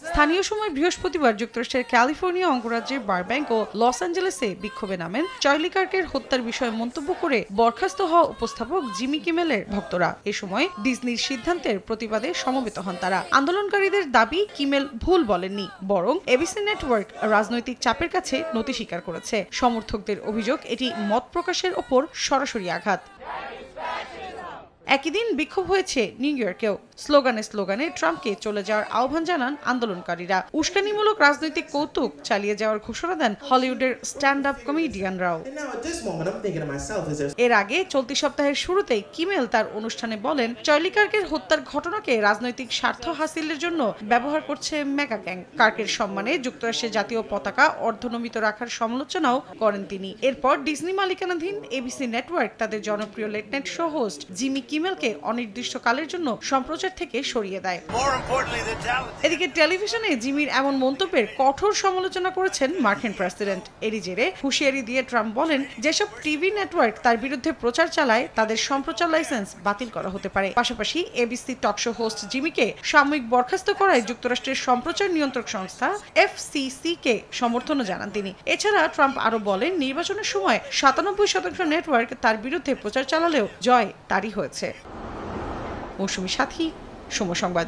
স্থানীয় সময় বৃহস্পতিবার যুক্তরাষ্ট্রের ক্যালিফোর্নিয়া অঙ্গরাজ্যের বারব্যাংক ও লস অ্যাঞ্জেলেসে বিক্ষোভে নামেন চার্লি কার্কের হত্যার বিষয়ে মন্তব্য করে বরখাস্ত হওয়া উপস্থাপক জিমি কিমেলের ভক্তরা। এ সময় ডিজনির সিদ্ধান্তের প্রতিবাদে সমবেত হন তারা। আন্দোলনকারীদের দাবি, কিমেল ভুল বলেননি, বরং এবিসি নেটওয়ার্ক রাজনৈতিক চাপের কাছে নতি স্বীকার করেছে। সমর্থকদের অভিযোগ, এটি মত প্রকাশের ওপর সরাসরি আঘাত। একই দিন বিক্ষোভ হয়েছে নিউ ইয়র্কেও। স্লোগানে ট্রাম্পকে চলে যাওয়ার আহ্বান জানান আন্দোলনকারীরা। উস্কানিমূলক রাজনৈতিক কৌতুক চালিয়ে যাওয়ার ঘোষণা দেন হলিউডের স্ট্যান্ড আপ কমেডিয়ানরাও। এর আগে চলতি সপ্তাহের শুরুতেই কিমেল তার অনুষ্ঠানে বলেন, চার্লি কার্কের হত্যার ঘটনাকে রাজনৈতিক স্বার্থ হাসিলের জন্য ব্যবহার করছে মেগা গ্যাং। কার্কের সম্মানে যুক্তরাষ্ট্রের জাতীয় পতাকা অর্ধনমিত রাখার সমালোচনাও করেন তিনি। এরপর ডিজনি মালিকানাধীন এবিসি নেটওয়ার্ক তাদের জনপ্রিয় late night show host Jimmy কিমেলকে অনির্দিষ্টকালের জন্য সম্প্রচার থেকে সরিয়ে দেয়। এদিকে টেলিভিশনে জিমির এমন মন্তব্যের কঠোর সমালোচনা করেছেন মার্কিন প্রেসিডেন্ট। এরই জেরে হুঁশিয়ারি দিয়ে ট্রাম্প বলেন, যেসব টিভি নেটওয়ার্ক তার বিরুদ্ধে প্রচার চালায় তাদের সম্প্রচার লাইসেন্স বাতিল করা হতে পারে। পাশাপাশি এবিসি টকশো হোস্ট জিমিকে সাময়িক বরখাস্ত করায় যুক্তরাষ্ট্রের সম্প্রচার নিয়ন্ত্রক সংস্থা FCC কে সমর্থনও জানান তিনি। এছাড়া ট্রাম্প আরো বলেন, নির্বাচনের সময় 97% নেটওয়ার্ক তার বিরুদ্ধে প্রচার চালালেও জয় তারই হয়েছে। মৌসুমী সাথী, সময় সংবাদ।